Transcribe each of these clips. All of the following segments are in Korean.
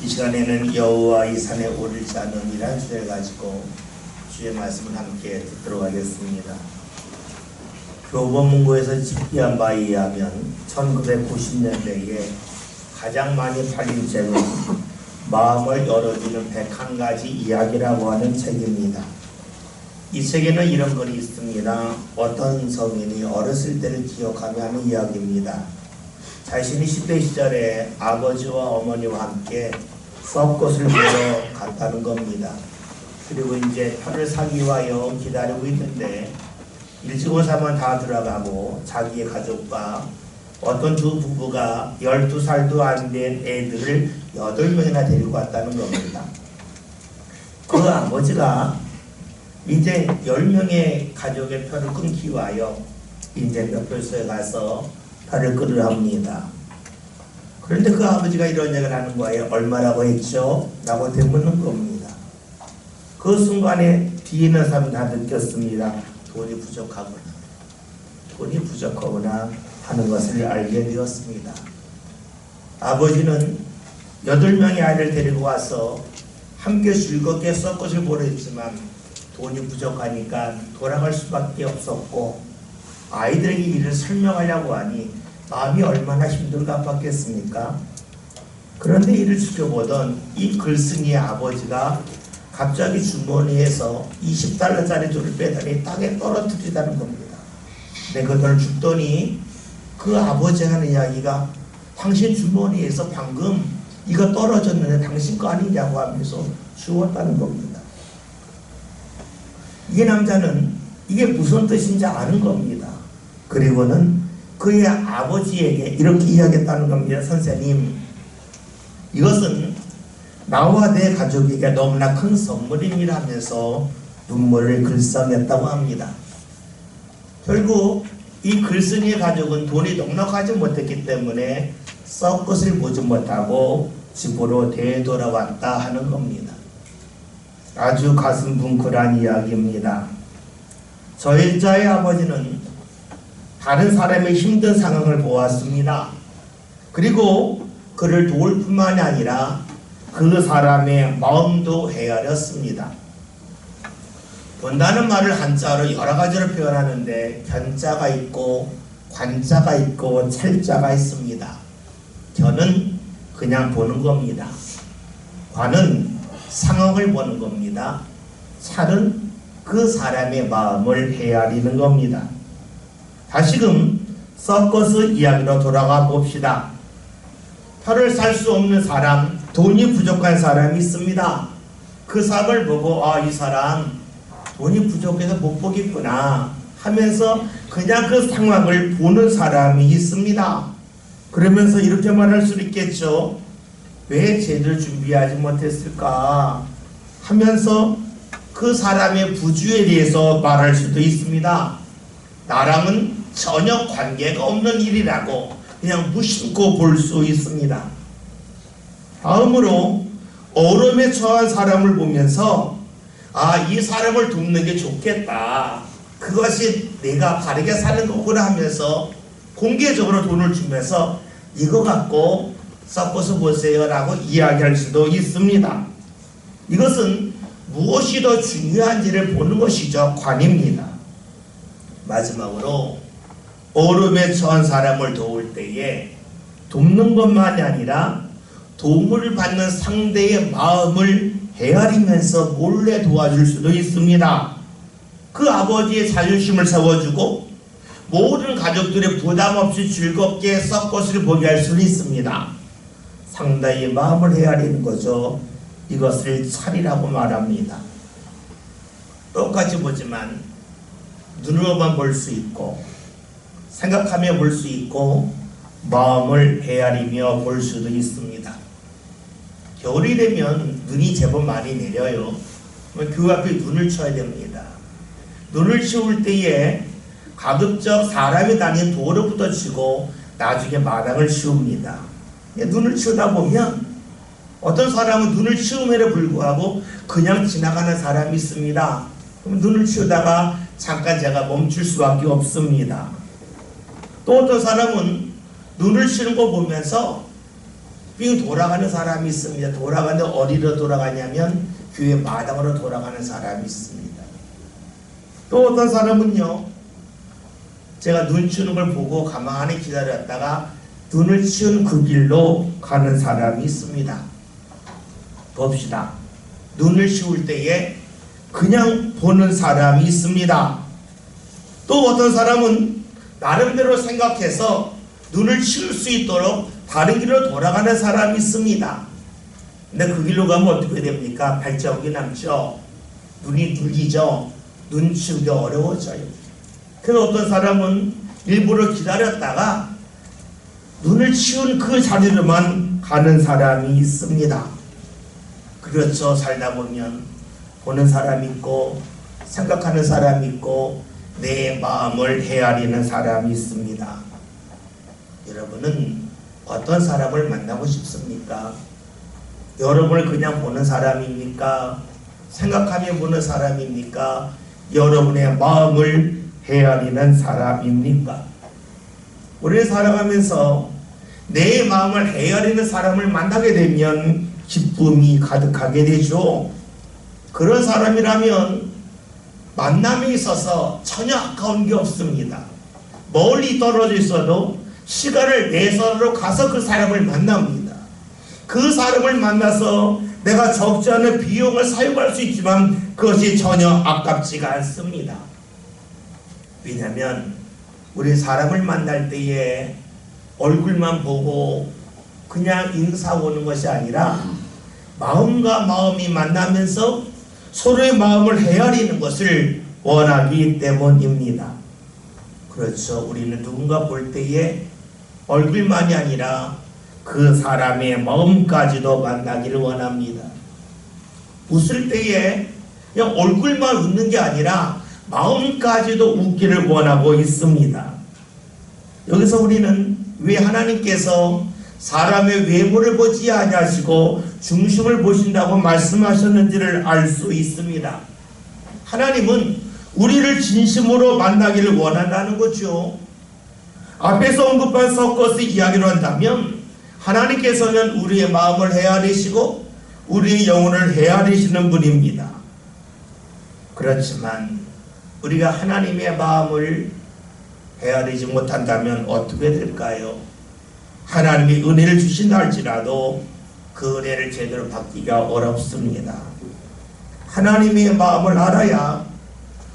이 시간에는 여호와 이 산에 오르지 않음이라는 주제를 가지고 주의 말씀을 함께 듣도록 하겠습니다. 교보문고에서 집계한 바에 의하면 1990년대에 가장 많이 팔린 책은 마음을 열어주는 101가지 이야기라고 하는 책입니다. 이 책에는 이런 글이 있습니다. 어떤 성인이 어렸을 때를 기억하며 하는 이야기입니다. 자신이 10대 시절에 아버지와 어머니와 함께 썩것을 보러 갔다는 겁니다. 그리고 이제 표를 사기 위하여 기다리고 있는데 일찍오사만 다 들어가고 자기의 가족과 어떤 두 부부가 12살도 안 된 애들을 8명이나 데리고 왔다는 겁니다. 그 아버지가 이제 10명의 가족의 표를 끊기 위하여 이제 몇표소에 가서 표를 끊으려 합니다. 그런데 그 아버지가 이런 얘기를 하는 거예요. 얼마라고 했죠? 라고 되묻는 겁니다. 그 순간에 뒤에 있는 사람이 다 느꼈습니다. 돈이 부족하구나 하는 것을 알게 되었습니다. 아버지는 8명의 아이를 데리고 와서 함께 즐겁게 썩것을 보려 했지만 돈이 부족하니까 돌아갈 수밖에 없었고 아이들에게 이를 설명하려고 하니 마음이 얼마나 힘들까 봤겠습니까? 그런데 이를 지켜보던 이 글쓴이의 아버지가 갑자기 주머니에서 20달러짜리 돈을 빼더니 땅에 떨어뜨리다는 겁니다. 근데 그 돈을 줬더니 그 아버지가 하는 이야기가 당신 주머니에서 방금 이거 떨어졌는데 당신 거 아니냐고 하면서 주웠다는 겁니다. 이 남자는 이게 무슨 뜻인지 아는 겁니다. 그리고는 그의 아버지에게 이렇게 이야기했다는 겁니다. 선생님, 이것은 나와 내 가족에게 너무나 큰 선물입니다 하면서 눈물을 글썽였다고 합니다. 결국 이 글쓴이의 가족은 돈이 넉넉하지 못했기 때문에 썩것을 보지 못하고 집으로 되돌아왔다 하는 겁니다. 아주 가슴 뭉클한 이야기입니다. 저 여자의 아버지는 다른 사람의 힘든 상황을 보았습니다. 그리고 그를 도울 뿐만이 아니라 그 사람의 마음도 헤아렸습니다. 본다는 말을 한자로 여러 가지로 표현하는데 견자가 있고 관자가 있고 찰자가 있습니다. 견은 그냥 보는 겁니다. 관은 상황을 보는 겁니다. 찰은 그 사람의 마음을 헤아리는 겁니다. 다시금 썩것의 이야기로 돌아가 봅시다. 표를 살 수 없는 사람, 돈이 부족한 사람이 있습니다. 그 사람을 보고 이 사람 돈이 부족해서 못 보겠구나 하면서 그냥 그 상황을 보는 사람이 있습니다. 그러면서 이렇게 말할 수 있겠죠. 왜 제대로 준비하지 못했을까 하면서 그 사람의 부주에 대해서 말할 수도 있습니다. 나랑은 전혀 관계가 없는 일이라고 그냥 무심코 볼 수 있습니다. 다음으로 어려움에 처한 사람을 보면서 이 사람을 돕는 게 좋겠다. 그것이 내가 바르게 사는 거구나 하면서 공개적으로 돈을 주면서 이거 갖고 섞어서 보세요 라고 이야기할 수도 있습니다. 이것은 무엇이 더 중요한지를 보는 것이죠. 관입니다. 마지막으로 어려움에 처한 사람을 도울 때에 돕는 것만이 아니라 도움을 받는 상대의 마음을 헤아리면서 몰래 도와줄 수도 있습니다. 그 아버지의 자존심을 세워주고 모든 가족들의 부담 없이 즐겁게 썩것을 보게 할 수는 있습니다. 상대의 마음을 헤아리는 거죠. 이것을 찰이라고 말합니다. 똑같이 보지만 눈으로만 볼 수 있고 생각하며 볼 수 있고 마음을 헤아리며 볼 수도 있습니다. 겨울이 되면 눈이 제법 많이 내려요. 그 앞에 눈을 쳐야 됩니다. 눈을 치울 때에 가급적 사람이 다니는 도로부터 치고 나중에 마당을 치웁니다. 눈을 치우다 보면 어떤 사람은 눈을 치움에도 불구하고 그냥 지나가는 사람이 있습니다. 그럼 눈을 치우다가 잠깐 제가 멈출 수밖에 없습니다. 또 어떤 사람은 눈을 치는 거 보면서 빙 돌아가는 사람이 있습니다. 돌아가는데 어디로 돌아가냐면 교회 마당으로 돌아가는 사람이 있습니다. 또 어떤 사람은요, 제가 눈 치우는 걸 보고 가만히 기다렸다가 눈을 치운 그 길로 가는 사람이 있습니다. 봅시다. 눈을 치울 때에 그냥 보는 사람이 있습니다. 또 어떤 사람은 나름대로 생각해서 눈을 치울 수 있도록 다른 길로 돌아가는 사람이 있습니다. 근데 그 길로 가면 어떻게 됩니까? 발자국이 남죠. 눈이 눌리죠. 눈 치우기 어려워져요. 그래서 어떤 사람은 일부러 기다렸다가 눈을 치운 그 자리로만 가는 사람이 있습니다. 그렇죠. 살다 보면 보는 사람이 있고 생각하는 사람이 있고 내 마음을 헤아리는 사람이 있습니다. 여러분은 어떤 사람을 만나고 싶습니까? 여러분을 그냥 보는 사람입니까? 생각하며 보는 사람입니까? 여러분의 마음을 헤아리는 사람입니까? 우리는 살아가면서 내 마음을 헤아리는 사람을 만나게 되면 기쁨이 가득하게 되죠. 그런 사람이라면 만남에 있어서 전혀 아까운 게 없습니다. 멀리 떨어져 있어도 시간을 내서로 가서 그 사람을 만납니다. 그 사람을 만나서 내가 적지 않은 비용을 사용할 수 있지만 그것이 전혀 아깝지가 않습니다. 왜냐하면 우리 사람을 만날 때에 얼굴만 보고 그냥 인사 오는 것이 아니라 마음과 마음이 만나면서 서로의 마음을 헤아리는 것을 원하기 때문입니다. 그렇죠. 우리는 누군가 볼 때에 얼굴만이 아니라 그 사람의 마음까지도 만나기를 원합니다. 웃을 때에 그냥 얼굴만 웃는 게 아니라 마음까지도 웃기를 원하고 있습니다. 여기서 우리는 왜 하나님께서 사람의 외모를 보지 아니하시고 중심을 보신다고 말씀하셨는지를 알 수 있습니다. 하나님은 우리를 진심으로 만나기를 원한다는 거죠. 앞에서 언급한 서커스 이야기로 한다면 하나님께서는 우리의 마음을 헤아리시고 우리의 영혼을 헤아리시는 분입니다. 그렇지만 우리가 하나님의 마음을 헤아리지 못한다면 어떻게 될까요? 하나님이 은혜를 주신다 할지라도 그 은혜를 제대로 받기가 어렵습니다. 하나님의 마음을 알아야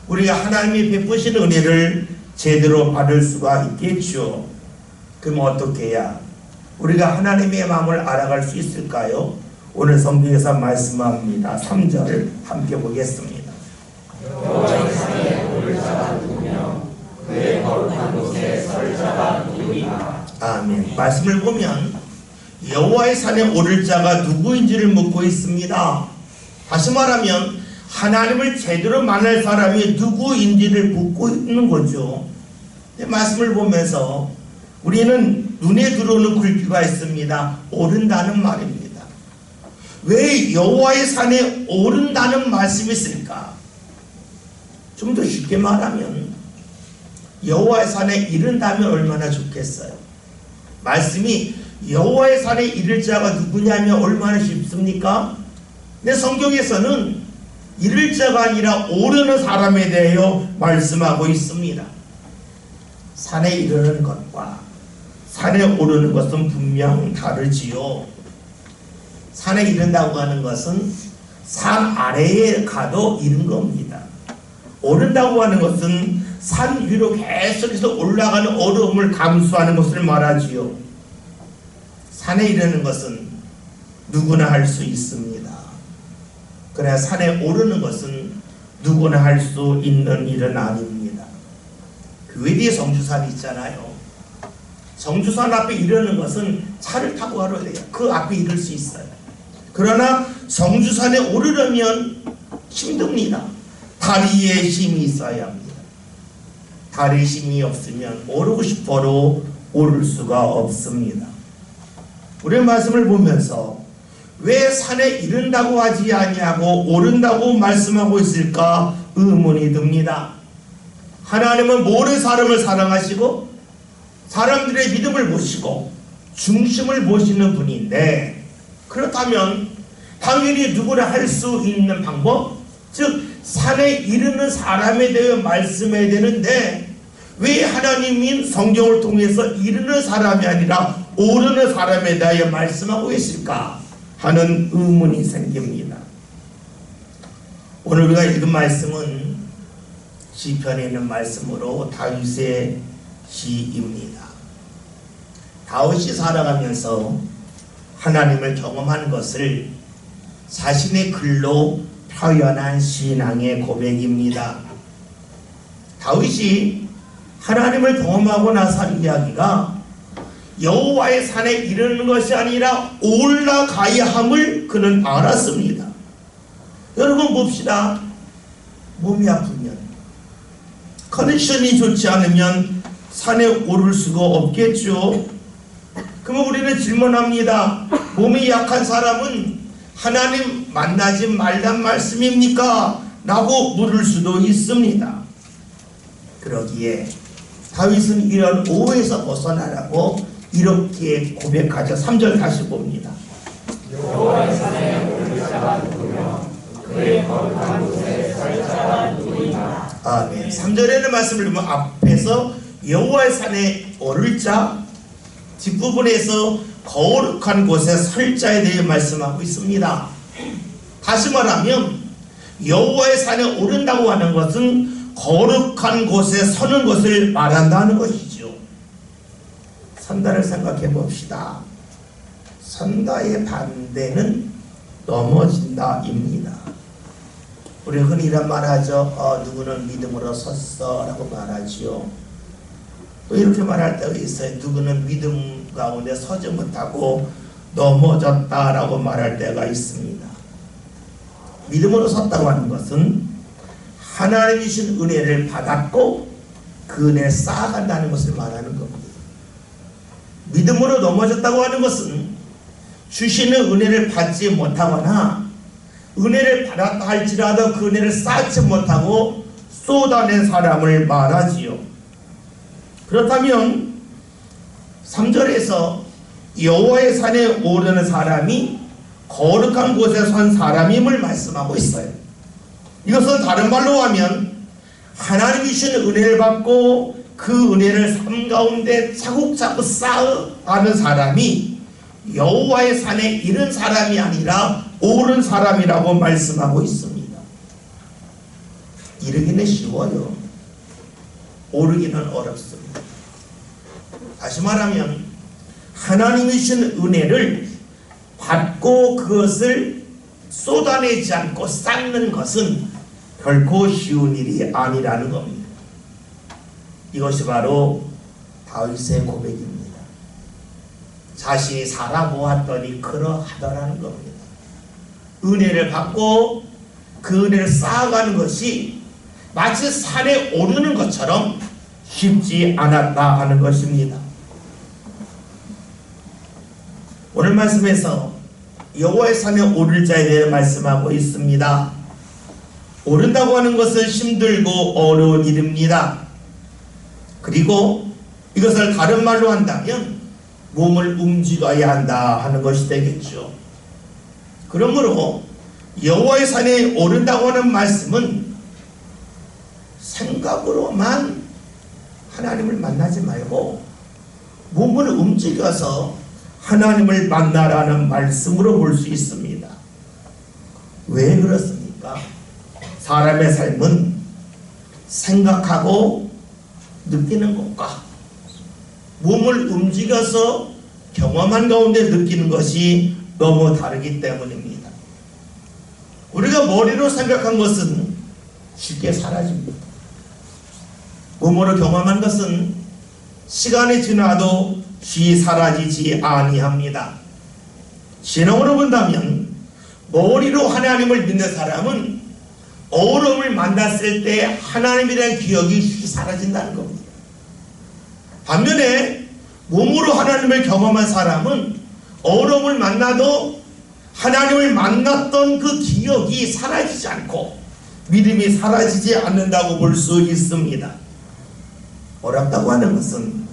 우리가 하나님이 베푸신 은혜를 제대로 받을 수가 있겠죠. 그럼 어떻게 해야 우리가 하나님의 마음을 알아갈 수 있을까요? 오늘 성경에서 말씀합니다. 3절을 함께 보겠습니다. 여호와의 산에 오를 자가 누구며 그의 거룩한 곳에 설 자가 누구이나. 아멘. 말씀을 보면 여호와의 산에 오를 자가 누구인지를 묻고 있습니다. 다시 말하면 하나님을 제대로 만날 사람이 누구인지를 묻고 있는 거죠. 말씀을 보면서 우리는 눈에 들어오는 글귀가 있습니다. 오른다는 말입니다. 왜 여호와의 산에 오른다는 말씀이 있을까? 좀 더 쉽게 말하면 여호와의 산에 이른다면 얼마나 좋겠어요. 말씀이 여호와의 산에 이를 자가 누구냐면 얼마나 쉽습니까? 근데 성경에서는 이를 자가 아니라 오르는 사람에 대하여 말씀하고 있습니다. 산에 이르는 것과 산에 오르는 것은 분명 다르지요. 산에 이른다고 하는 것은 산 아래에 가도 이른 겁니다. 오른다고 하는 것은 산 위로 계속해서 올라가는 어려움을 감수하는 것을 말하지요. 산에 이르는 것은 누구나 할 수 있습니다. 그러나 산에 오르는 것은 누구나 할 수 있는 일은 아닙니다. 교회 뒤에 성주산이 있잖아요. 성주산 앞에 이르는 것은 차를 타고 가야 돼요. 그 앞에 이를 수 있어요. 그러나 성주산에 오르려면 힘듭니다. 다리에 힘이 있어야 합니다. 다리에 힘이 없으면 오르고 싶어도 오를 수가 없습니다. 우리의 말씀을 보면서 왜 산에 이른다고 하지 아니하고 오른다고 말씀하고 있을까 의문이 듭니다. 하나님은 모든 사람을 사랑하시고 사람들의 믿음을 보시고 중심을 보시는 분인데, 그렇다면 당연히 누구나 할 수 있는 방법, 즉 산에 이르는 사람에 대해 말씀해야 되는데 왜 하나님이 성경을 통해서 이르는 사람이 아니라 오르는 사람에 대하여 말씀하고 있을까 하는 의문이 생깁니다. 오늘 우리가 읽은 말씀은 시편에 있는 말씀으로 다윗의 시입니다. 다윗이 살아가면서 하나님을 경험한 것을 자신의 글로 표현한 신앙의 고백입니다. 다윗이 하나님을 경험하고 나서 한 이야기가 여호와의 산에 이르는 것이 아니라 올라가야 함을 그는 알았습니다. 여러분 봅시다. 몸이 아프면, 컨디션이 좋지 않으면 산에 오를 수가 없겠죠. 그러면 우리는 질문합니다. 몸이 약한 사람은 하나님 만나지 말란 말씀입니까? 라고 물을 수도 있습니다. 그러기에 다윗은 이런 오해에서 벗어나라고 이렇게 고백하죠. 3절 다시 봅니다. 여호와의 산에 오를 자가 누구며 그의 거룩한 곳에 설 자가 누구이나. 아멘. 3절에는 말씀을 보면 앞에서 여호와의 산에 오를 자, 뒷부분에서 거룩한 곳에 설 자에 대해 말씀하고 있습니다. 다시 말하면 여호와의 산에 오른다고 하는 것은 거룩한 곳에 서는 것을 말한다는 것이죠. 선다를 생각해 봅시다. 선다의 반대는 넘어진다입니다. 우리 흔히 이런 말하죠. 누구는 믿음으로 섰어 라고 말하지요. 또 이렇게 말할 때가 있어요. 누구는 믿음 가운데 서지 못하고 넘어졌다 라고 말할 때가 있습니다. 믿음으로 섰다고 하는 것은 하나님이 주신 은혜를 받았고 그 은혜를 쌓아간다는 것을 말하는 겁니다. 믿음으로 넘어졌다고 하는 것은 주시는 은혜를 받지 못하거나 은혜를 받았다 할지라도 그 은혜를 쌓지 못하고 쏟아낸 사람을 말하지요. 그렇다면 3절에서 여호와의 산에 오르는 사람이 거룩한 곳에 선 사람임을 말씀하고 있어요. 이것은 다른 말로 하면 하나님이 주신 은혜를 받고 그 은혜를 삶 가운데 차곡차곡 쌓아가는 사람이 여호와의 산에 이른 사람이 아니라 오른 사람이라고 말씀하고 있습니다. 이르기는 쉬워요. 오르기는 어렵습니다. 다시 말하면 하나님이 주신 은혜를 받고 그것을 쏟아내지 않고 쌓는 것은 결코 쉬운 일이 아니라는 겁니다. 이것이 바로 다윗의 고백입니다. 자신이 살아보았더니 그러하더라는 겁니다. 은혜를 받고 그 은혜를 쌓아가는 것이 마치 산에 오르는 것처럼 쉽지 않았다 하는 것입니다. 오늘 말씀에서 여호와의 산에 오를 자에 대해 말씀하고 있습니다. 오른다고 하는 것은 힘들고 어려운 일입니다. 그리고 이것을 다른 말로 한다면 몸을 움직여야 한다 하는 것이 되겠죠. 그러므로 여호와의 산에 오른다고 하는 말씀은 생각으로만 하나님을 만나지 말고 몸을 움직여서 하나님을 만나라는 말씀으로 볼 수 있습니다. 왜 그렇습니까? 사람의 삶은 생각하고 느끼는 것과 몸을 움직여서 경험한 가운데 느끼는 것이 너무 다르기 때문입니다. 우리가 머리로 생각한 것은 쉽게 사라집니다. 몸으로 경험한 것은 시간이 지나도 쉽게 사라지지 아니합니다. 신앙으로 본다면 머리로 하나님을 믿는 사람은 어려움을 만났을 때 하나님에 대한 기억이 쉽게 사라진다는 겁니다. 반면에 몸으로 하나님을 경험한 사람은 어려움을 만나도 하나님을 만났던 그 기억이 사라지지 않고 믿음이 사라지지 않는다고 볼 수 있습니다. 어렵다고 하는 것은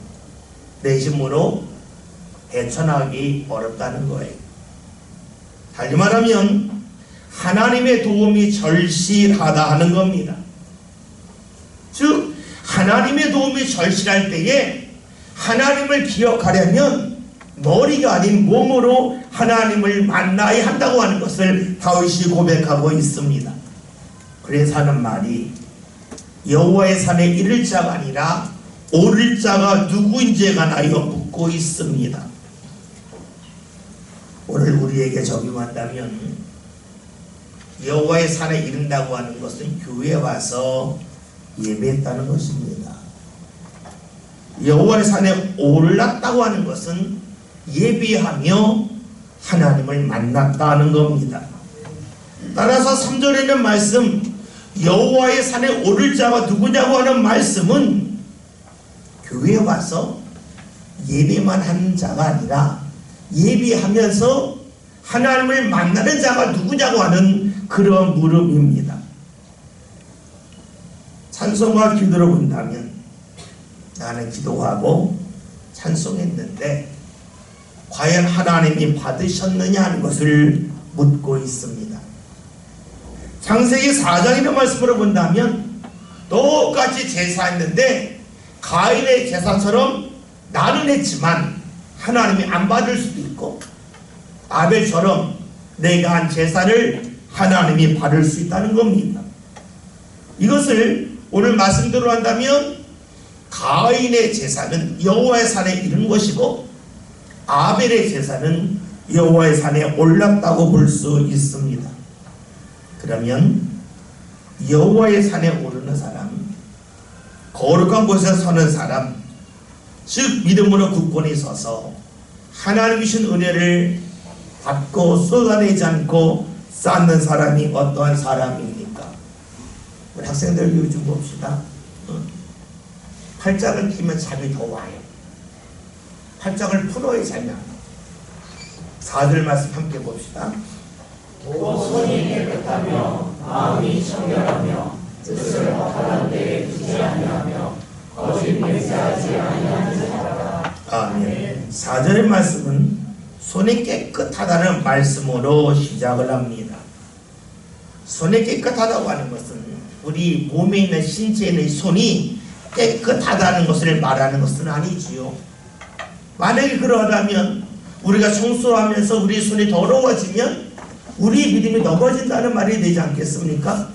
내 힘으로 헤쳐나가기 어렵다는 거예요. 달리 말하면 하나님의 도움이 절실하다 하는 겁니다. 즉 하나님의 도움이 절실할 때에 하나님을 기억하려면 머리가 아닌 몸으로 하나님을 만나야 한다고 하는 것을 다윗이 고백하고 있습니다. 그래서 하는 말이 여호와의 산에 이를 자가 아니라 오를 자가 누구인지에 나여 묻고 있습니다. 오늘 우리에게 적용한다면 여호와의 산에 이른다고 하는 것은 교회에 와서 예배했다는 것입니다. 여호와의 산에 올랐다고 하는 것은 예배하며 하나님을 만났다는 겁니다. 따라서 3절에는 말씀 여호와의 산에 오를 자가 누구냐고 하는 말씀은 교회에 와서 예배만 하는 자가 아니라 예배하면서 하나님을 만나는 자가 누구냐고 하는 그런 물음입니다. 찬송과 기도를 본다면 나는 기도하고 찬송했는데 과연 하나님이 받으셨느냐 하는 것을 묻고 있습니다. 창세기 4장이라는 말씀으로 본다면 똑같이 제사했는데 가인의 제사처럼 나는 했지만 하나님이 안 받을 수도 있고 아벨처럼 내가 한 제사를 하나님이 받을 수 있다는 겁니다. 이것을 오늘 말씀대로 한다면 가인의 제사는 여호와의 산에 이른 것이고 아벨의 제사는 여호와의 산에 올랐다고 볼 수 있습니다. 그러면 여호와의 산에 오르는 사람, 거룩한 곳에 서는 사람, 즉 믿음으로 굳건히 서서 하나님 주신 은혜를 받고 쏟아내지 않고 쌓는 사람이 어떠한 사람입니까? 우리 학생들 요즘 봅시다. 팔짱을 끼면 잠이 더 와요. 팔짱을 풀어야 잠이 안 와요. 4절 말씀 함께 봅시다. 손이 깨끗하며 마음이 청결하며 뜻을 허탄한 데에 두지 아니하며 거짓 맹세하지 아니하는 자라. 아멘. 4절의 말씀은 손이 깨끗하다는 말씀으로 시작을 합니다. 손이 깨끗하다고 하는 것은 우리 몸에 있는 신체에 있는 손이 깨끗하다는 것을 말하는 것은 아니지요. 만약에 그러하다면 우리가 청소하면서 우리 손이 더러워지면 우리 믿음이 넘어진다는 말이 되지 않겠습니까?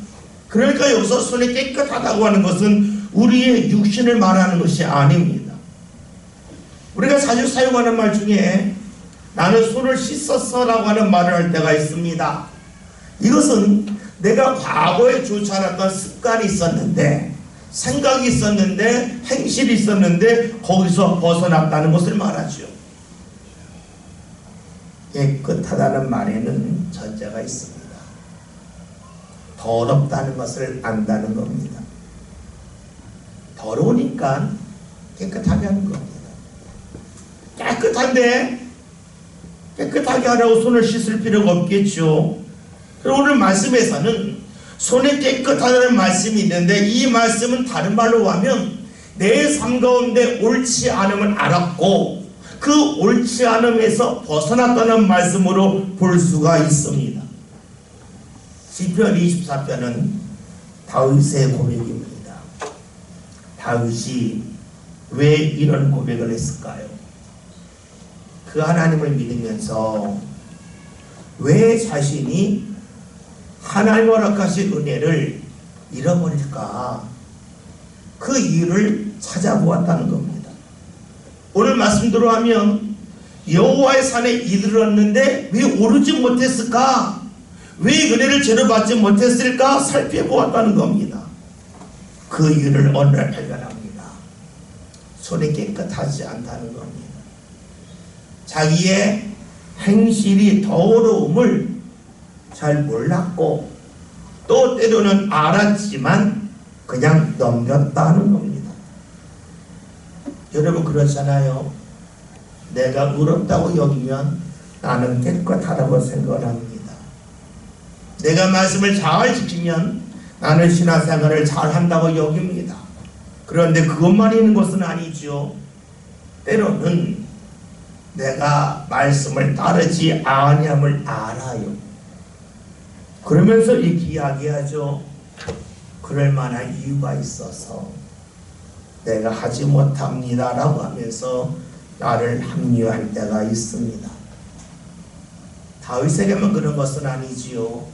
그러니까 여기서 손이 깨끗하다고 하는 것은 우리의 육신을 말하는 것이 아닙니다. 우리가 자주 사용하는 말 중에 나는 손을 씻었어 라고 하는 말을 할 때가 있습니다. 이것은 내가 과거에 좋지 않았던 습관이 있었는데, 생각이 있었는데, 행실이 있었는데 거기서 벗어났다는 것을 말하죠. 깨끗하다는 말에는 전제가 있습니다. 더럽다는 것을 안다는 겁니다. 더러우니까 깨끗하게 하는 겁니다. 깨끗한데 깨끗하게 하라고 손을 씻을 필요가 없겠죠. 그리고 오늘 말씀에서는 손이 깨끗하다는 말씀이 있는데 이 말씀은 다른 말로 하면 내 삶 가운데 옳지 않음을 알았고 그 옳지 않음에서 벗어났다는 말씀으로 볼 수가 있습니다. 시편 24편은 다윗의 고백입니다. 다윗이 왜 이런 고백을 했을까요? 그 하나님을 믿으면서 왜 자신이 하나님 허락하신 은혜를 잃어버릴까? 그 이유를 찾아보았다는 겁니다. 오늘 말씀대로 하면 여호와의 산에 이르렀는데 왜 오르지 못했을까? 왜 은혜를 제대로 받지 못했을까? 살펴보았다는 겁니다. 그 이유를 어느 날 발견합니다. 손이 깨끗하지 않다는 겁니다. 자기의 행실이 더러움을 잘 몰랐고 또 때로는 알았지만 그냥 넘겼다는 겁니다. 여러분 그렇잖아요. 내가 의롭다고 여기면 나는 깨끗하다고 생각을 합니다. 내가 말씀을 잘 지키면 나는 신앙생활을 잘 한다고 여깁니다. 그런데 그것만 있는 것은 아니죠. 때로는 내가 말씀을 따르지 아니함을 알아요. 그러면서 이렇게 이야기하죠. 그럴 만한 이유가 있어서 내가 하지 못합니다 라고 하면서 나를 합리화할 때가 있습니다. 다윗에게만 그런 것은 아니지요.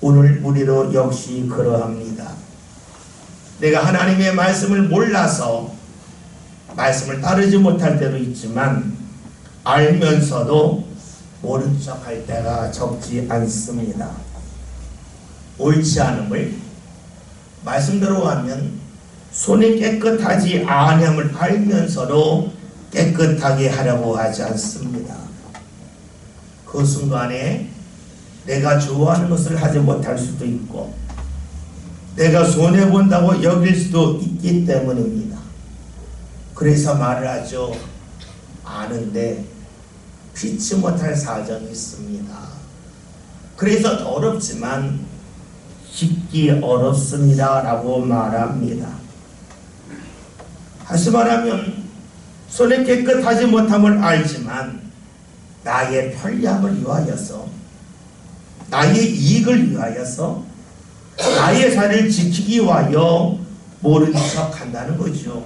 오늘 우리도 역시 그러합니다. 내가 하나님의 말씀을 몰라서 말씀을 따르지 못할 때도 있지만 알면서도 모른 척할 때가 적지 않습니다. 옳지 않음을 말씀대로 하면 손이 깨끗하지 아니함을 알면서도 깨끗하게 하려고 하지 않습니다. 그 순간에 내가 좋아하는 것을 하지 못할 수도 있고 내가 손해본다고 여길 수도 있기 때문입니다. 그래서 말을 하죠. 아는데 피치 못할 사정이 있습니다. 그래서 어렵지만 쉽기 어렵습니다 라고 말합니다. 다시 말하면 손에 깨끗하지 못함을 알지만 나의 편리함을 위하여서 나의 이익을 위하여서 나의 자리를 지키기 위하여 모른 척 한다는 거죠.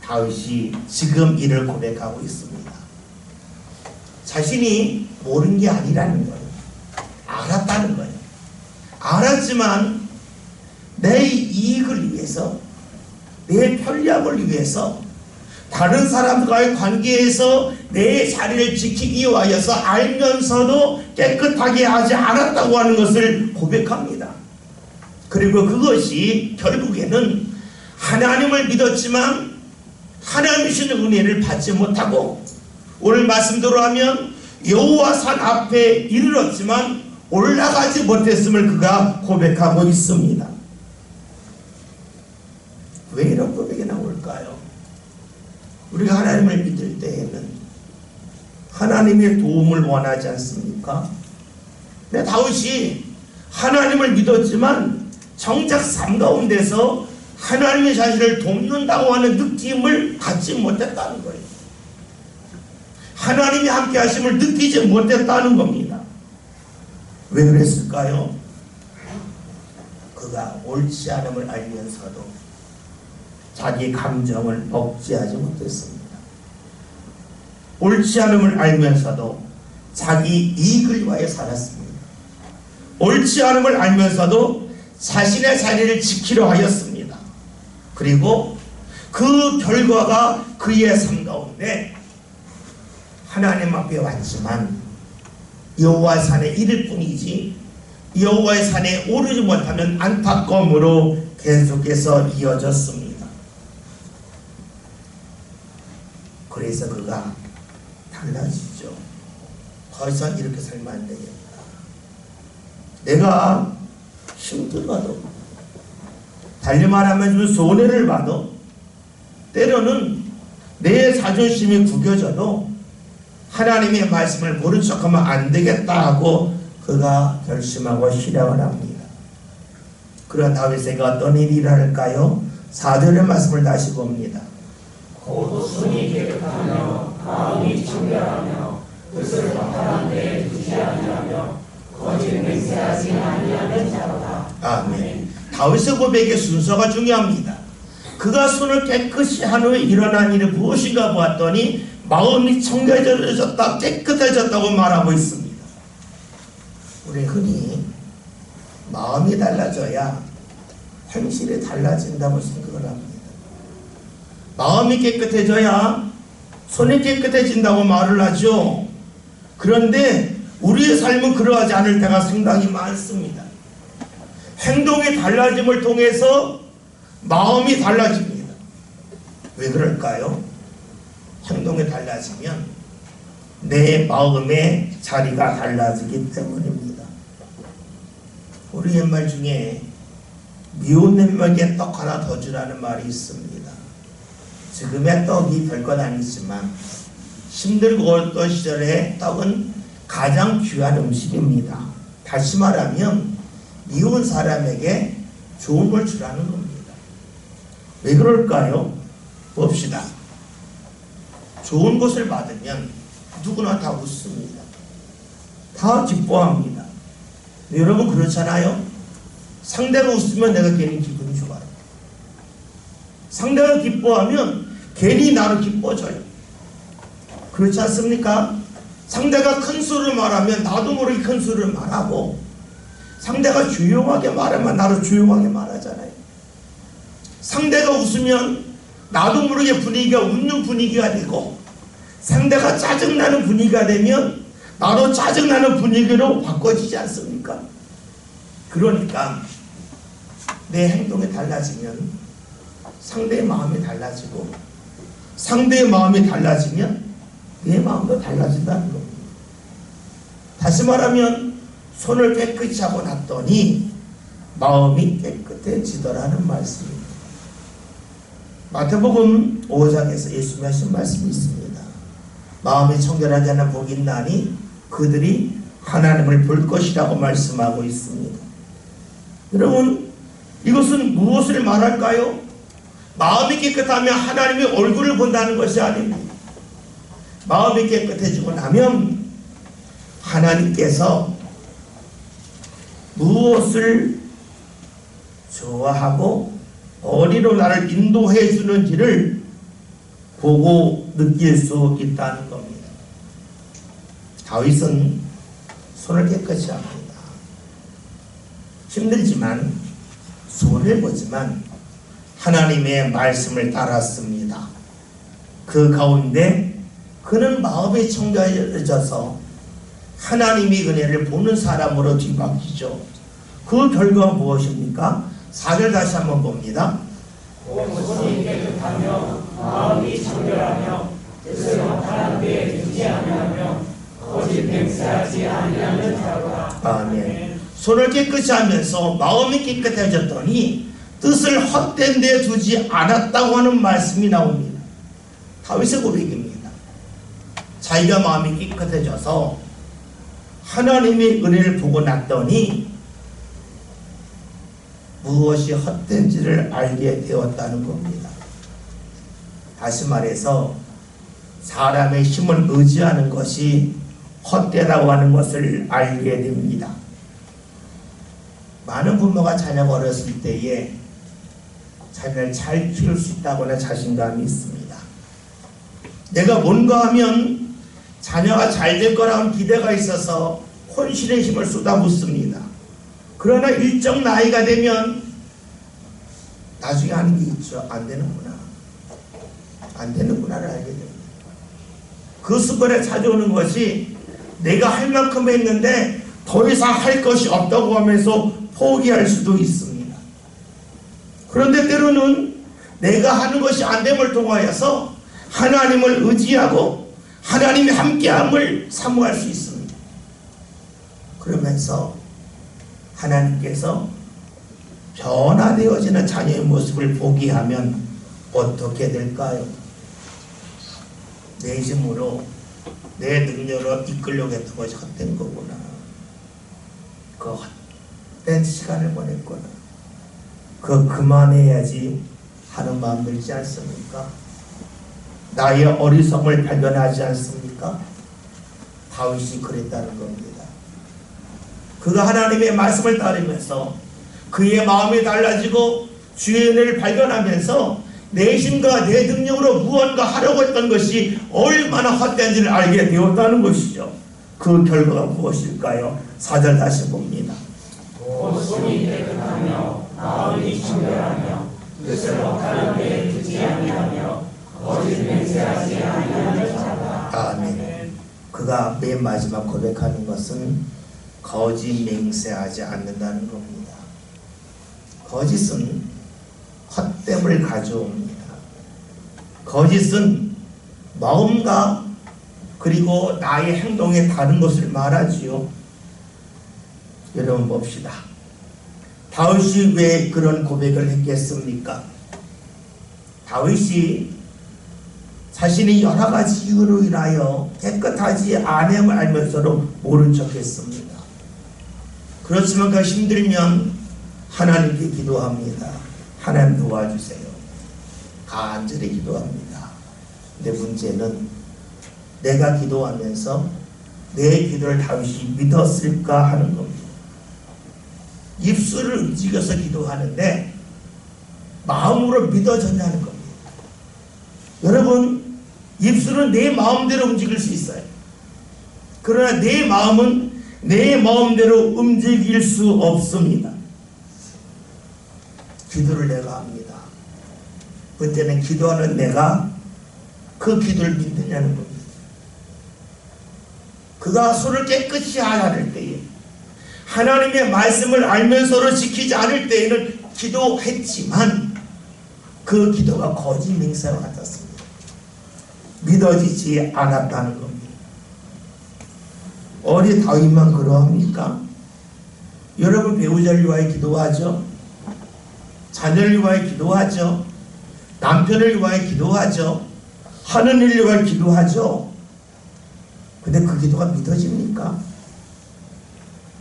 다윗이 지금 이를 고백하고 있습니다. 자신이 모른 게 아니라는 거예요. 알았다는 거예요. 알았지만 내 이익을 위해서 내 편리함을 위해서 다른 사람과의 관계에서 내 자리를 지키기 위하여서 알면서도 깨끗하게 하지 않았다고 하는 것을 고백합니다. 그리고 그것이 결국에는 하나님을 믿었지만 하나님이 주시는 은혜를 받지 못하고 오늘 말씀대로 하면 여호와 산 앞에 이르렀지만 올라가지 못했음을 그가 고백하고 있습니다. 왜 이런 고백이 나올까요? 우리가 하나님을 믿을 때에는 하나님의 도움을 원하지 않습니까? 근데 다윗이 하나님을 믿었지만 정작 삶 가운데서 하나님의 자신을 돕는다고 하는 느낌을 갖지 못했다는 거예요. 하나님이 함께 하심을 느끼지 못했다는 겁니다. 왜 그랬을까요? 그가 옳지 않음을 알면서도 자기 감정을 억제하지 못했습니다. 옳지 않음을 알면서도 자기 이익을 위하여 살았습니다. 옳지 않음을 알면서도 자신의 자리를 지키려 하였습니다. 그리고 그 결과가 그의 삶 가운데 하나님 앞에 왔지만 여호와의 산에 이를 뿐이지 여호와의 산에 오르지 못하는 안타까움으로 계속해서 이어졌습니다. 그래서 그가 달라지죠. 더 이상 이렇게 살면 안 되겠다. 내가 힘들어도 달리 말하면 좀 손해를 봐도 때로는 내 자존심이 구겨져도 하나님의 말씀을 모른 척하면 안 되겠다 하고 그가 결심하고 실행을 합니다. 그런 다윗에게 어떤 일이 일어날까요? 4절의 말씀을 다시 봅니다. 곧 손이 깨끗하며 마음이 청결하며 뜻을 허탄한 데에 두지 아니하며 거짓 맹세하지 아니하는 자로다. 아멘. 다윗의 고백의 순서가 중요합니다. 그가 손을 깨끗이 한 후에 일어난 일이 무엇인가 보았더니 마음이 청결해졌다, 깨끗해졌다고 말하고 있습니다. 우리 흔히 마음이 달라져야 행실이 달라진다고 생각을 합니다. 마음이 깨끗해져야 손이 깨끗해진다고 말을 하죠. 그런데 우리의 삶은 그러하지 않을 때가 상당히 많습니다. 행동이 달라짐을 통해서 마음이 달라집니다. 왜 그럴까요? 행동이 달라지면 내 마음의 자리가 달라지기 때문입니다. 우리 옛말 중에 미운 놈에게 떡 하나 더 주라는 말이 있습니다. 지금의 떡이 별것 아니지만 힘들고 어떤 시절에 떡은 가장 귀한 음식입니다. 다시 말하면 미운 사람에게 좋은 걸 주라는 겁니다. 왜 그럴까요? 봅시다. 좋은 것을 받으면 누구나 다 웃습니다. 다 기뻐합니다. 여러분 그렇잖아요? 상대가 웃으면 내가 괜히 기분이 좋아요. 상대가 기뻐하면 괜히 나로 기뻐져요. 그렇지 않습니까? 상대가 큰 소리를 말하면 나도 모르게 큰 소리를 말하고, 상대가 조용하게 말하면 나도 조용하게 말하잖아요. 상대가 웃으면 나도 모르게 분위기가 웃는 분위기가 되고, 상대가 짜증나는 분위기가 되면 나도 짜증나는 분위기로 바꿔지지 않습니까? 그러니까 내 행동이 달라지면 상대의 마음이 달라지고, 상대의 마음이 달라지면 내 마음도 달라진다는 겁니다. 다시 말하면 손을 깨끗이 하고 났더니 마음이 깨끗해지더라는 말씀입니다. 마태복음 5장에서 예수님이 하신 말씀이 있습니다. 마음이 청결하지 않은 복이 있나니 그들이 하나님을 볼 것이라고 말씀하고 있습니다. 여러분, 이것은 무엇을 말할까요? 마음이 깨끗하면 하나님의 얼굴을 본다는 것이 아닙니다. 마음이 깨끗해지고 나면 하나님께서 무엇을 좋아하고 어디로 나를 인도해 주는지를 보고 느낄 수 있다는 겁니다. 다윗은 손을 깨끗이 합니다. 힘들지만 손을 보지만 하나님의 말씀을 따랐습니다. 그 가운데 그는 마음이 청결해져서 하나님의 은혜를 보는 사람으로 뒤바뀌죠. 그 결과가 무엇입니까? 4절 다시 한번 봅니다. 손이 깨끗하며 마음이 청결하며 뜻을 하나님 데 두지 아니하며 거짓 맹세하지 아니하는 자로다. 아멘. 손을 깨끗이 하면서 마음이 깨끗해졌더니 뜻을 헛된 데 두지 않았다고 하는 말씀이 나옵니다. 다윗의 고백입니다. 자기가 마음이 깨끗해져서 하나님의 은혜를 보고 났더니 무엇이 헛된지를 알게 되었다는 겁니다. 다시 말해서 사람의 힘을 의지하는 것이 헛되다고 하는 것을 알게 됩니다. 많은 부모가 자녀가 어렸을 때에 자기를 잘 키울 수 있다고 하는 자신감이 있습니다. 내가 뭔가 하면 자녀가 잘 될 거라는 기대가 있어서 혼신의 힘을 쏟아붓습니다. 그러나 일정 나이가 되면 나중에 하는 게 있죠. 안 되는구나. 안 되는구나를 알게 됩니다. 그 습관에 찾아오는 것이 내가 할 만큼 했는데 더 이상 할 것이 없다고 하면서 포기할 수도 있습니다. 그런데 때로는 내가 하는 것이 안 됨을 통하여서 하나님을 의지하고 하나님의 함께함을 사모할 수 있습니다. 그러면서 하나님께서 변화되어지는 자녀의 모습을 보게 하면 어떻게 될까요? 내 힘으로 내 능력으로 이끌려고 했던 것이 헛된 거구나. 그 헛된 시간을 보냈구나. 그만해야지 하는 마음 들지 않습니까? 나의 어리석음을 발견하지 않습니까? 다윗이 그랬다는 겁니다. 그가 하나님의 말씀을 따르면서 그의 마음이 달라지고 주의 은혜를 발견하면서 내 힘과 내 능력으로 무언가 하려고 했던 것이 얼마나 헛된지를 알게 되었다는 것이죠. 그 결과가 무엇일까요? 4절 다시 봅니다. 손이 깨끗하며 마음이 청결하며 뜻을 하나님 데 두지 아니하며 거짓 맹세하지 아니하는 자다. 아멘. 그가 맨 마지막 고백하는 것은 거짓 맹세하지 않는다는 겁니다. 거짓은 헛됨을 가져옵니다. 거짓은 마음과 그리고 나의 행동에 다른 것을 말하지요. 여러분 봅시다. 다윗이 왜 그런 고백을 했겠습니까? 다윗이 자신이 여러 가지 이유로 인하여 깨끗하지 않음을 알면서도 모른 척했습니다. 그렇지만 그 힘들면 하나님께 기도합니다. 하나님 도와주세요. 간절히 기도합니다. 근데 문제는 내가 기도하면서 내 기도를 다윗이 믿었을까 하는 겁니다. 입술을 움직여서 기도하는데 마음으로 믿어졌냐는 겁니다. 여러분, 입술은 내 마음대로 움직일 수 있어요. 그러나 내 마음은 내 마음대로 움직일 수 없습니다. 기도를 내가 합니다. 그때는 기도하는 내가 그 기도를 믿느냐는 겁니다. 그가 손을 깨끗이 하는 때에, 하나님의 말씀을 알면서도 지키지 않을 때에는 기도했지만 그 기도가 거짓 맹세와 같았습니다. 믿어지지 않았다는 겁니다. 어디 다윗만 그러합니까? 여러분, 배우자를 위하여 기도하죠. 자녀를 위하여 기도하죠. 남편을 위하여 기도하죠. 하는 일을 위하여 기도하죠. 근데 그 기도가 믿어집니까?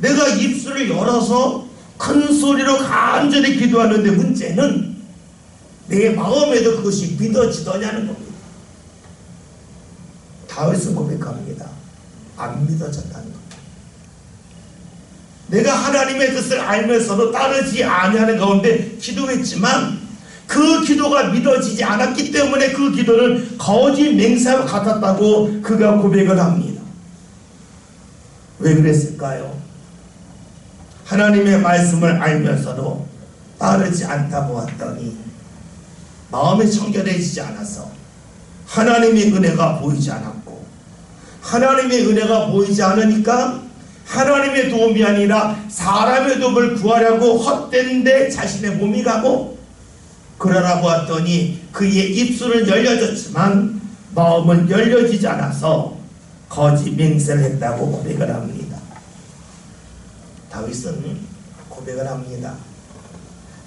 내가 입술을 열어서 큰 소리로 간절히 기도하는데 문제는 내 마음에도 그것이 믿어지더냐는 겁니다. 다윗은 고백합니다. 안 믿어졌다는 겁니다. 내가 하나님의 뜻을 알면서도 따르지 아니하는 가운데 기도했지만 그 기도가 믿어지지 않았기 때문에 그 기도는 거짓 맹세와 같았다고 그가 고백을 합니다. 왜 그랬을까요? 하나님의 말씀을 알면서도 따르지 않다고 했더니 마음이 청결해지지 않아서 하나님의 은혜가 보이지 않았고, 하나님의 은혜가 보이지 않으니까 하나님의 도움이 아니라 사람의 도움을 구하려고 헛된 데 자신의 몸이 가고, 그러라고 했더니 그의 입술은 열려졌지만 마음은 열려지지 않아서 거짓 맹세를 했다고 고백을 합니다. 다윗은 고백을 합니다.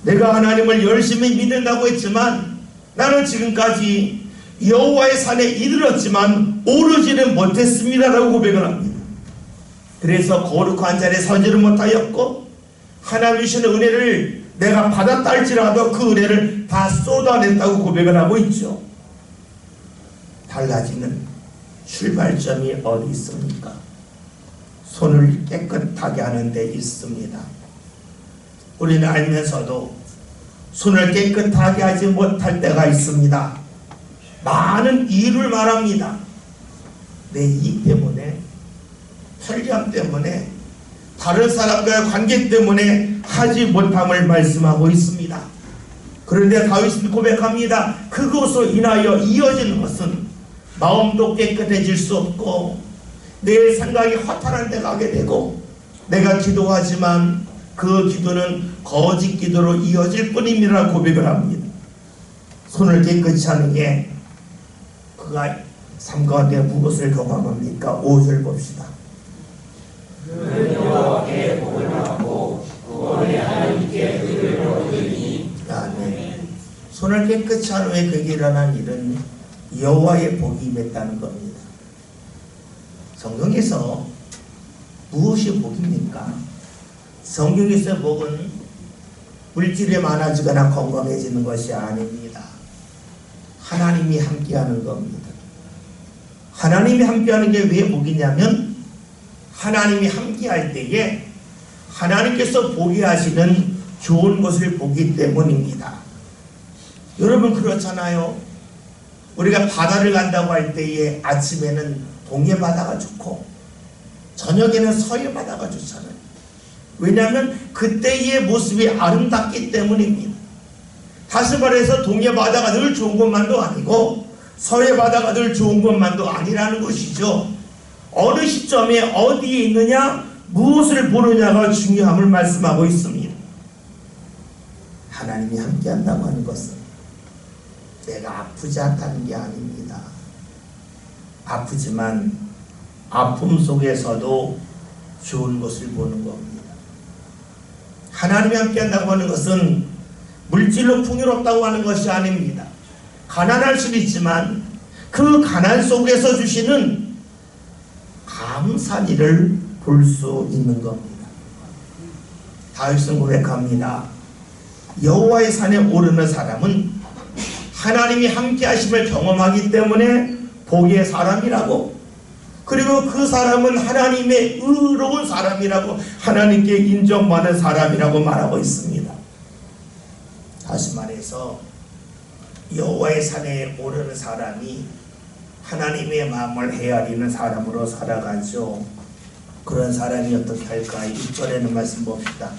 내가 하나님을 열심히 믿는다고 했지만 나는 지금까지 여호와의 산에 이르렀지만 오르지는 못했습니다라고 고백을 합니다. 그래서 거룩한 자리에 서지를 못하였고 하나님 주시는 은혜를 내가 받았다 할지라도 그 은혜를 다 쏟아냈다고 고백을 하고 있죠. 달라지는 출발점이 어디 있습니까? 손을 깨끗하게 하는 데 있습니다. 우리는 알면서도 손을 깨끗하게 하지 못할 때가 있습니다. 많은 이유를 말합니다. 내 이익 때문에, 편리함 때문에, 다른 사람과의 관계 때문에 하지 못함을 말씀하고 있습니다. 그런데 다윗은 고백합니다. 그것으로 인하여 이어지는 것은 마음도 깨끗해질 수 없고 내 생각이 허탈한 데 가게 되고, 내가 기도하지만 그 기도는 거짓 기도로 이어질 뿐입니다 고백을 합니다. 손을 깨끗이 하는 게 그가 삶 가운데 무엇을 경험합니까? 5절 봅시다. 그는 여호와께 복을 받고 구원의 하나님께 의를 얻으니. 아멘. 손을 깨끗이 한 후에 그에게 일어난 일은 여호와의 복이 임했다는 겁니다. 성경에서 무엇이 복입니까? 성경에서 복은 물질이 많아지거나 건강해지는 것이 아닙니다. 하나님이 함께하는 겁니다. 하나님이 함께하는 게 왜 복이냐면 하나님이 함께할 때에 하나님께서 보게 하시는 좋은 것을 보기 때문입니다. 여러분 그렇잖아요. 우리가 바다를 간다고 할 때에 아침에는 동해 바다가 좋고 저녁에는 서해 바다가 좋잖아요. 왜냐하면 그때의 모습이 아름답기 때문입니다. 다시 말해서 동해 바다가 늘 좋은 것만도 아니고 서해 바다가 늘 좋은 것만도 아니라는 것이죠. 어느 시점에 어디에 있느냐, 무엇을 보느냐가 중요함을 말씀하고 있습니다. 하나님이 함께한다고 하는 것은 내가 아프지 않다는 게 아닙니다. 아프지만 아픔 속에서도 좋은 것을 보는 겁니다. 하나님이 함께한다고 하는 것은 물질로 풍요롭다고 하는 것이 아닙니다. 가난할 수도 있지만 그 가난 속에서 주시는 감사한 일을 볼 수 있는 겁니다. 다윗은 고백합니다. 여호와의 산에 오르는 사람은 하나님이 함께 하심을 경험하기 때문에 복의 사람이라고 그리고 그 사람은 하나님의 의로운 사람이라고, 하나님께 인정받는 사람이라고 말하고 있습니다. 다시 말해서 여호와의 산에 오르는 사람이 하나님의 마음을 헤아리는 사람으로 살아가죠. 그런 사람이 어떻게 할까? 6절에는 말씀 봅시다.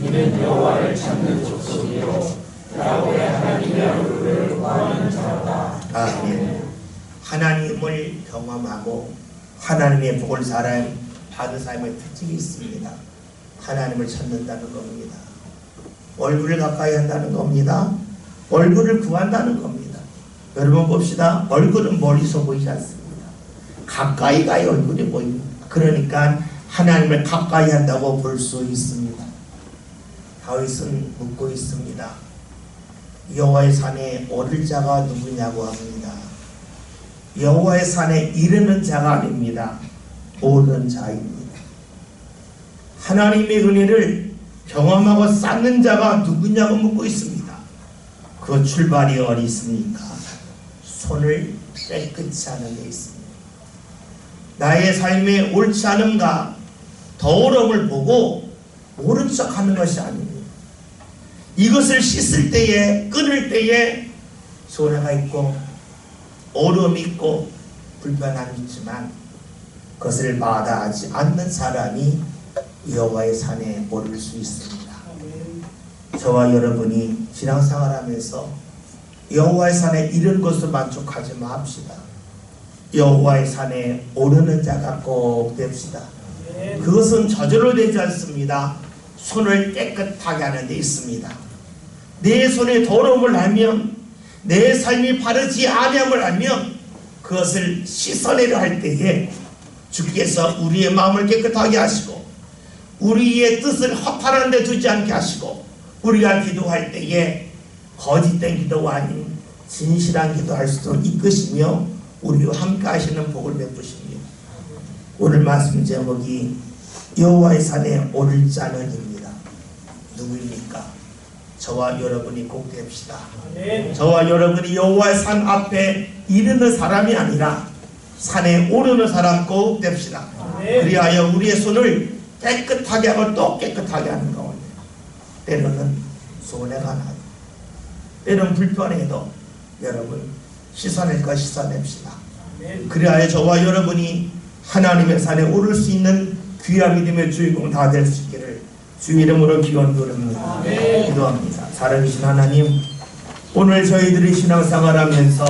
이는 여호와를 찾는 족속이요 야곱의 하나님의 얼굴을 구하는 자다. 아멘. 하나님을 경험하고 하나님의 복을 받은 사람의 특징이 있습니다. 하나님을 찾는다는 겁니다. 얼굴을 가까이 한다는 겁니다. 얼굴을 구한다는 겁니다. 여러분 봅시다. 얼굴은 멀리서 보이지 않습니다. 가까이 가야 얼굴이 보입니다. 그러니까 하나님을 가까이 한다고 볼 수 있습니다. 다윗은 묻고 있습니다. 여호와의 산에 오를 자가 누구냐고 합니다. 여호와의 산에 이르는 자가 아닙니다. 오르는 자입니다. 하나님의 은혜를 경험하고 쌓는 자가 누구냐고 묻고 있습니다. 그 출발이 어디 있습니까? 손을 깨끗이 하는 데 있습니다. 나의 삶에 옳지 않은가 더러움을 보고 모른 척 하는 것이 아닙니다. 이것을 씻을 때에, 끊을 때에 손해가 있고 어려움이 있고 불편함이 있지만 그것을 마다하지 않는 사람이 여호와의 산에 오를 수 있습니다. 저와 여러분이 신앙생활하면서 여호와의 산에 이른 것으로 만족하지 맙시다. 여호와의 산에 오르는 자가 꼭 됩시다. 그것은 저절로 되지 않습니다. 손을 깨끗하게 하는 데 있습니다. 내 손에 더러움을 알면, 내 삶이 바르지 아니함을 알면 그것을 씻어내려 할 때에 주께서 우리의 마음을 깨끗하게 하시고 우리의 뜻을 허탄한 데 두지 않게 하시고 우리가 기도할 때에 거짓된 기도가 아닌 진실한 기도할 수도 이끄시며 우리와 함께 하시는 복을 베푸십니다. 오늘 말씀 제목이 여호와의 산에 오를 자는입니다. 누구입니까? 저와 여러분이 꼭 됩시다. 저와 여러분이 여호와의 산 앞에 이르는 사람이 아니라 산에 오르는 사람 꼭 됩시다. 그리하여 우리의 손을 깨끗하게 하고 또 깨끗하게 하는 가운데 때로는 손해가 나요. 때로는 불편해도 여러분 씻어낼 것 씻어냅시다. 그리하여 저와 여러분이 하나님의 산에 오를 수 있는 귀한 믿음의 주인공 다 될 수 있기를 주 이름으로 기원 드립니다. 기도합니다. 살아계신 하나님, 오늘 저희들이 신앙생활하면서